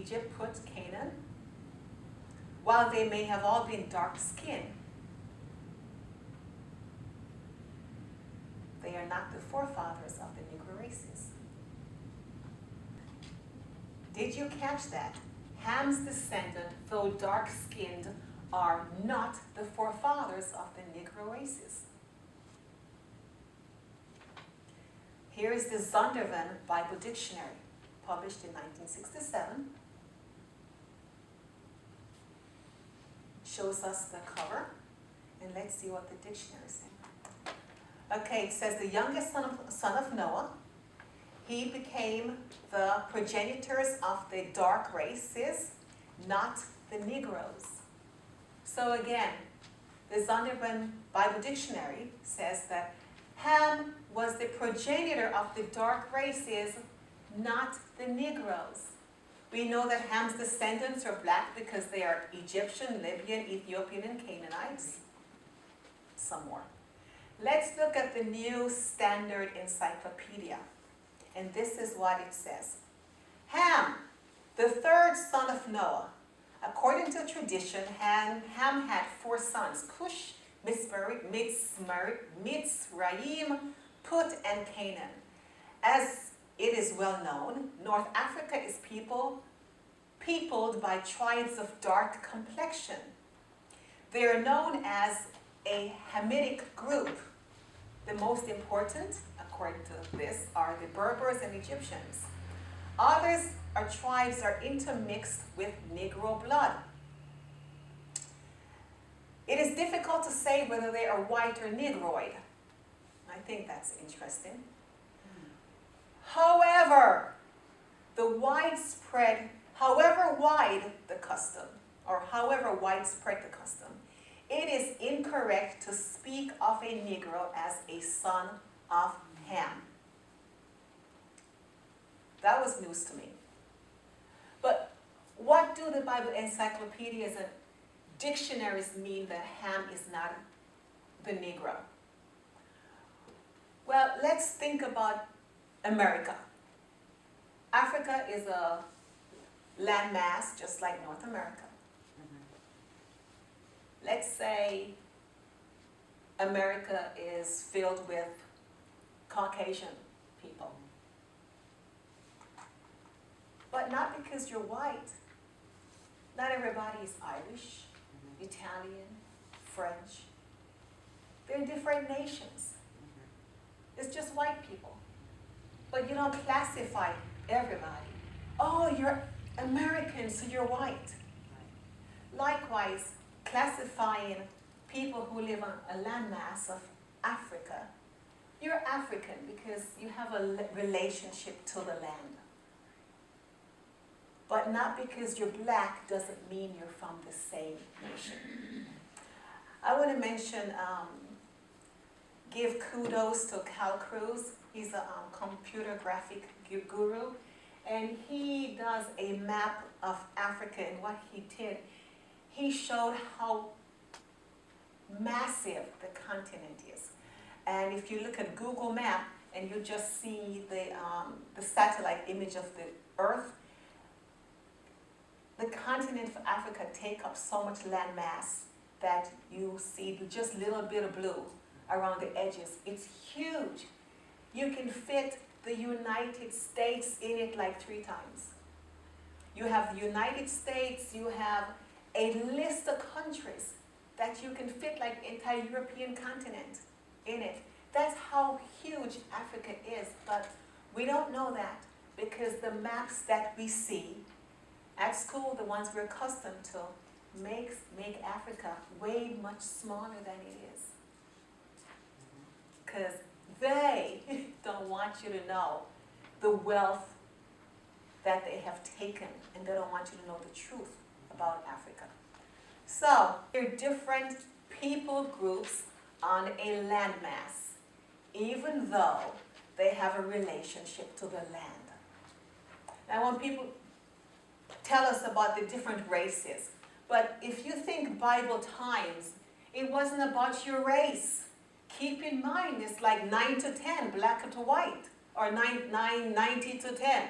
Egypt, Put, Canaan, while they may have all been dark-skinned, they are not the forefathers of the Negro races. Did you catch that? Ham's descendant, though dark-skinned, are not the forefathers of the Negro races. Here is the Zondervan Bible Dictionary, published in 1967. Shows us the cover, and let's see what the dictionary says. Okay, it says the youngest son of Noah. He became the progenitors of the dark races, not the Negroes. So again, the Zondervan Bible Dictionary says that Ham was the progenitor of the dark races, not the Negroes. We know that Ham's descendants are black because they are Egyptian, Libyan, Ethiopian, and Canaanites. Some more. Let's look at the New Standard Encyclopedia. And this is what it says. Ham, the third son of Noah. According to tradition, Ham had 4 sons, Cush, Mitzrayim, Put, and Canaan. As it is well known, North Africa is peopled by tribes of dark complexion. They are known as a Hamitic group. The most important, according to this, are the Berbers and Egyptians. Others are tribes are intermixed with Negro blood. It is difficult to say whether they are white or Negroid. I think that's interesting. However, however wide the custom, or however widespread the custom, it is incorrect to speak of a Negro as a son of Ham. That was news to me. But what do the Bible encyclopedias and dictionaries mean that Ham is not the Negro? Well, let's think about America. Africa is a landmass just like North America. Let's say America is filled with Caucasian people. But not because you're white. Not everybody is Irish, Italian, French. They're different nations. It's just white people. But you don't classify everybody. Oh, you're American, so you're white. Likewise, classifying people who live on a landmass of Africa, you're African because you have a relationship to the land. But not because you're black doesn't mean you're from the same nation. I want to mention, give kudos to Cal Cruz. He's a computer graphic guru, and he does a map of Africa, and what he did, he showed how massive the continent is. And if you look at Google Map and you just see the satellite image of the Earth, the continent of Africa takes up so much land mass that you see just little bit of blue around the edges. It's huge. You can fit the United States in it like 3 times. You have the United States, you have a list of countries that you can fit like the entire European continent in it. That's how huge Africa is, but we don't know that because the maps that we see at school, the ones we're accustomed to, make Africa way much smaller than it is. Because they don't want you to know the wealth that they have taken, and they don't want you to know the truth about Africa. So, there are different people groups on a landmass, even though they have a relationship to the land. Now, when people tell us about the different races, but if you think Bible times, it wasn't about your race. Keep in mind, it's like 9 to 10, black to white, or 90 to 10.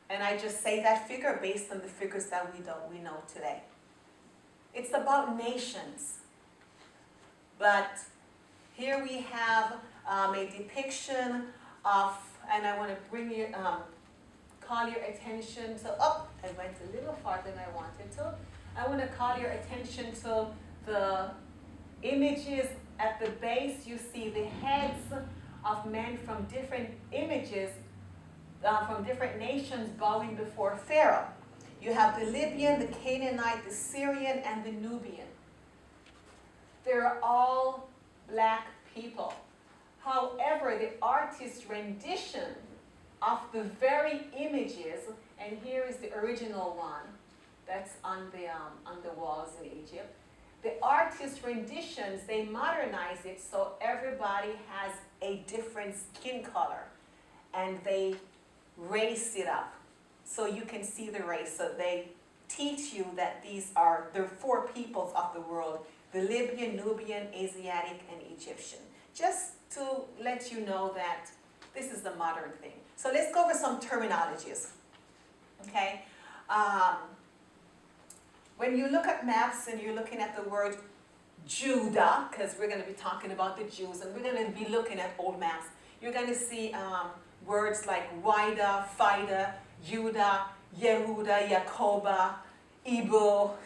And I just say that figure based on the figures that we know today. It's about nations. But here we have a depiction of, and I want to bring you, call your attention to, oh, I went a little farther than I wanted to. I want to call your attention to the images at the base. You see the heads of men from different images, from different nations bowing before Pharaoh. You have the Libyan, the Canaanite, the Syrian, and the Nubian. They're all black people. However, the artist's rendition of the very images, and here is the original one that's on the walls in Egypt. The artist's renditions, they modernize it so everybody has a different skin color, and they race it up so you can see the race. So they teach you that these are the four peoples of the world: the Libyan, Nubian, Asiatic, and Egyptian. Just to let you know that this is the modern thing. So let's go over some terminologies. Okay? When you look at maps and you're looking at the word Judah, because we're going to be talking about the Jews, and we're going to be looking at old maps, you're going to see words like Wida, Fida, Judah, Yehuda, Yakoba, Ibo.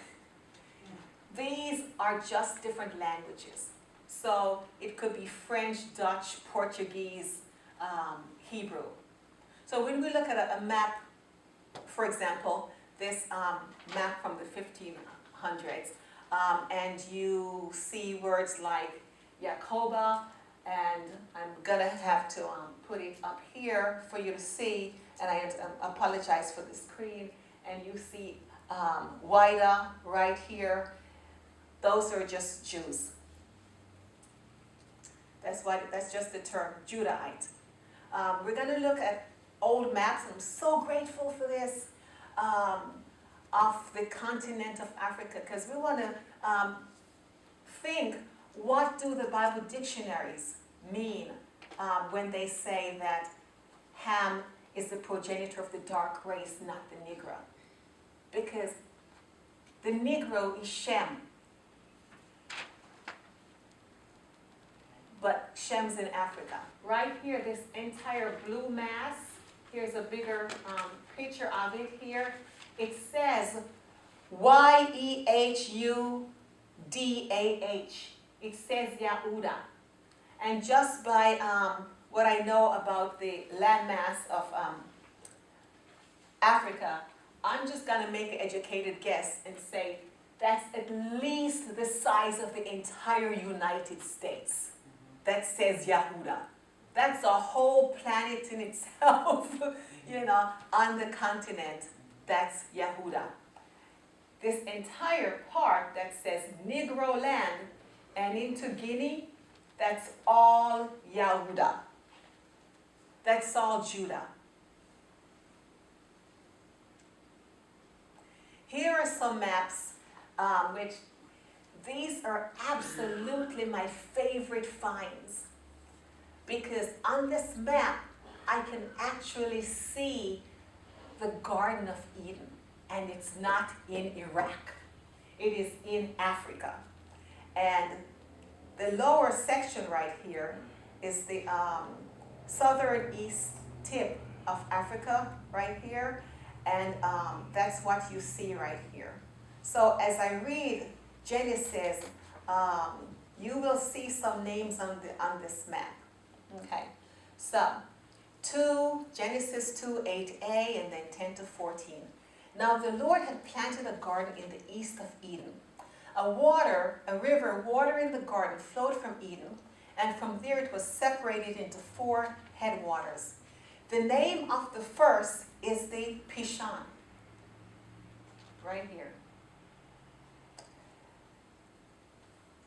These are just different languages. So it could be French, Dutch, Portuguese, Hebrew. So when we look at a map, for example, this map from the 1500s, and you see words like Yakoba, and I'm going to have to put it up here for you to see, and I apologize for the screen, and you see Wida right here. Those are just Jews. That's just the term, Judahite. We're going to look at old maps, and I'm so grateful for this, of the continent of Africa, because we want to think, what do the Bible dictionaries mean when they say that Ham is the progenitor of the dark race, not the Negro? Because the Negro is Shem. But Shem's in Africa. Right here, this entire blue mass, here's a bigger picture of it here. It says Y-E-H-U-D-A-H. It says Yahuda. And just by what I know about the landmass of Africa, I'm just going to make an educated guess and say that's at least the size of the entire United States. That says Yahuda. That's a whole planet in itself, you know, on the continent. That's Yahuda. This entire part that says Negro land and into Guinea, that's all Yahuda. That's all Judah. Here are some maps, which these are absolutely my favorite finds, because on this map I can actually see the Garden of Eden, and it's not in Iraq. It is in Africa. And the lower section right here is the southern east tip of Africa right here, and that's what you see right here. So as I read Genesis, you will see some names on this map. Okay, so Genesis 2, 8a, and then 10 to 14. Now the Lord had planted a garden in the east of Eden. A river watering the garden flowed from Eden, and from there it was separated into 4 headwaters. The name of the first is the Pishon, right here.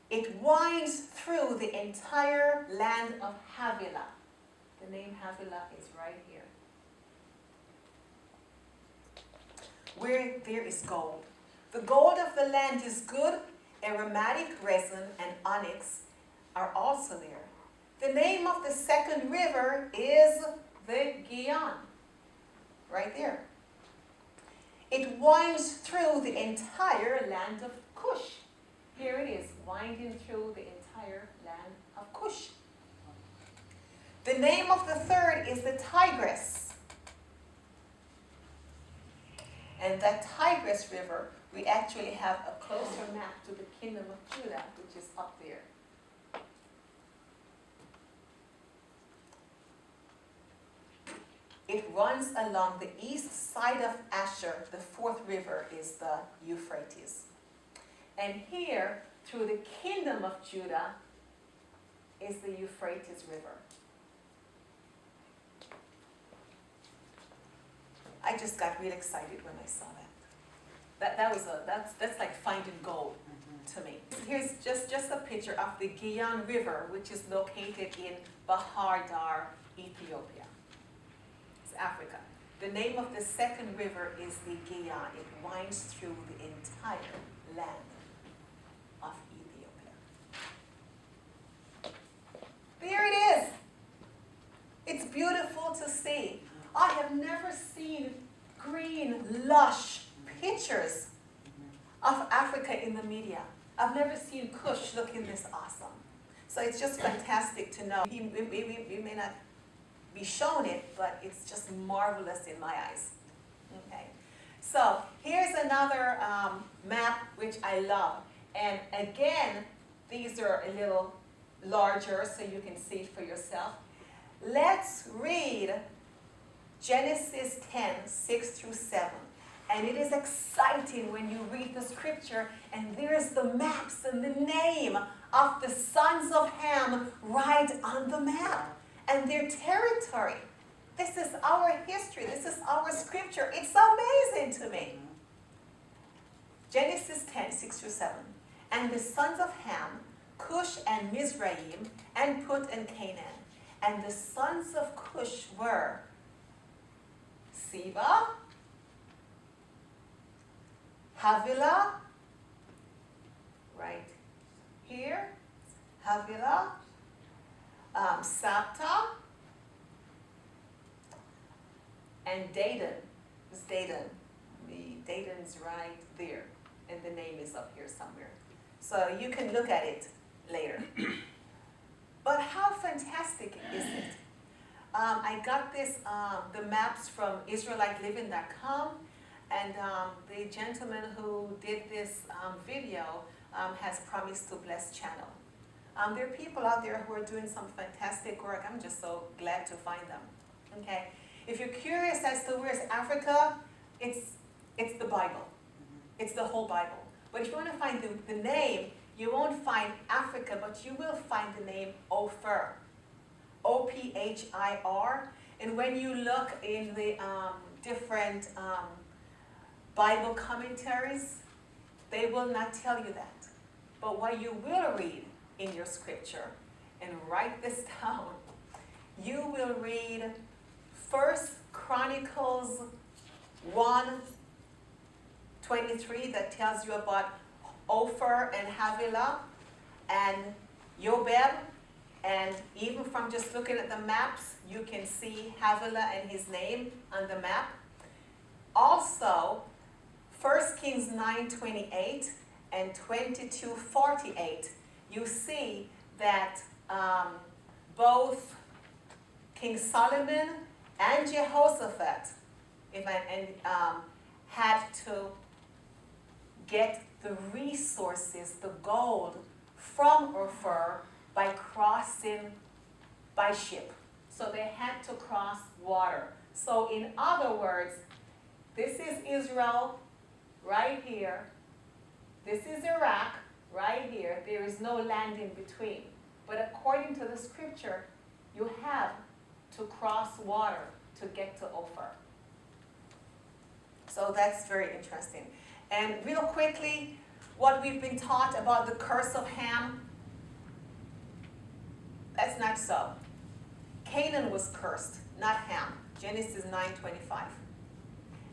It winds through the entire land of Havilah. The name Havilah is right here. Where there is gold. The gold of the land is good. Aromatic resin and onyx are also there. The name of the second river is the Gihon. Right there. it winds through the entire land of Cush. Here it is, winding through the entire land of Cush. The name of the third is the Tigris. And that Tigris River, we actually have a closer map to the kingdom of Judah, which is up there. It runs along the east side of Asher. The fourth river is the Euphrates. And here, through the kingdom of Judah, is the Euphrates River. I just got real excited when I saw that. That's like finding gold to me. Here's just a picture of the Gihon River, which is located in Bahar Dar, Ethiopia. It's Africa. The name of the second river is the Gihon. It winds through the entire land of Ethiopia. There it is. It's beautiful to see. I have never seen green, lush pictures of Africa in the media. I've never seen Kush looking this awesome. So it's just fantastic to know. We may not be shown it, but it's just marvelous in my eyes. Okay. So here's another map which I love. And again, these are a little larger so you can see it for yourself. Let's read Genesis 10, 6 through 7. And it is exciting when you read the scripture and there's the maps and the name of the sons of Ham right on the map and their territory. This is our history. This is our scripture. It's amazing to me. Genesis 10, 6 through 7. And the sons of Ham, Cush and Mizraim, and Put and Canaan. And the sons of Cush were Seba, Havilah, right here, Havilah, Sabta, and Dedan. It's Dedan. Dedan's right there, and the name is up here somewhere. So you can look at it later. But how fantastic is it? I got this, the maps from IsraeliteLiving.com, and the gentleman who did this video has promised to bless channel. There are people out there who are doing some fantastic work. I'm just so glad to find them. Okay, if you're curious as to where's Africa, it's the Bible. It's the whole Bible. But if you want to find the name, you won't find Africa, but you will find the name Ophir. O-P-H-I-R. And when you look in the different Bible commentaries, they will not tell you that. But what you will read in your scripture, and write this down, you will read 1 Chronicles 1:23 that tells you about Ophir and Havilah and Yobeb. And even from just looking at the maps, you can see Havilah and his name on the map. Also, 1 Kings 9:28 and 22:48, you see that both King Solomon and Jehoshaphat had to get the resources, the gold, from Ophir by crossing by ship. So they had to cross water. So in other words, this is Israel right here. This is Iraq right here. There is no land in between. But according to the scripture, you have to cross water to get to Ophir. So that's very interesting. And real quickly, what we've been taught about the curse of Ham, that's not so. Canaan was cursed, not Ham. Genesis 9:25.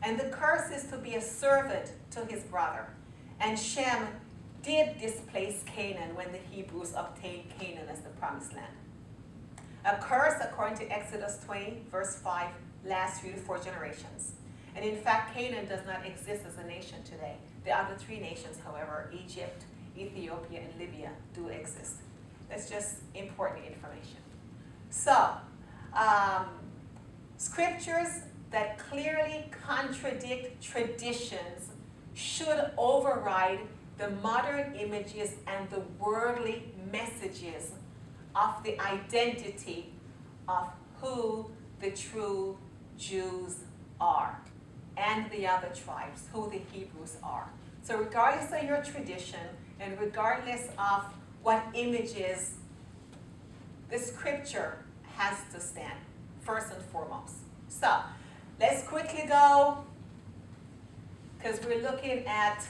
And the curse is to be a servant to his brother. And Shem did displace Canaan when the Hebrews obtained Canaan as the promised land. A curse, according to Exodus 20, verse 5, lasts 3 to 4 generations. And in fact, Canaan does not exist as a nation today. The other three nations, however, Egypt, Ethiopia, and Libya, do exist. That's just important information. So, scriptures that clearly contradict traditions should override the modern images and the worldly messages of the identity of who the true Jews are and the other tribes, who the Hebrews are. So regardless of your tradition and regardless of what images, the scripture has to stand first and foremost. So let's quickly go, because we're looking at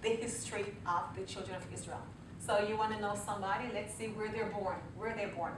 the history of the children of Israel. So you want to know somebody? Let's see where they're born. Where they're born.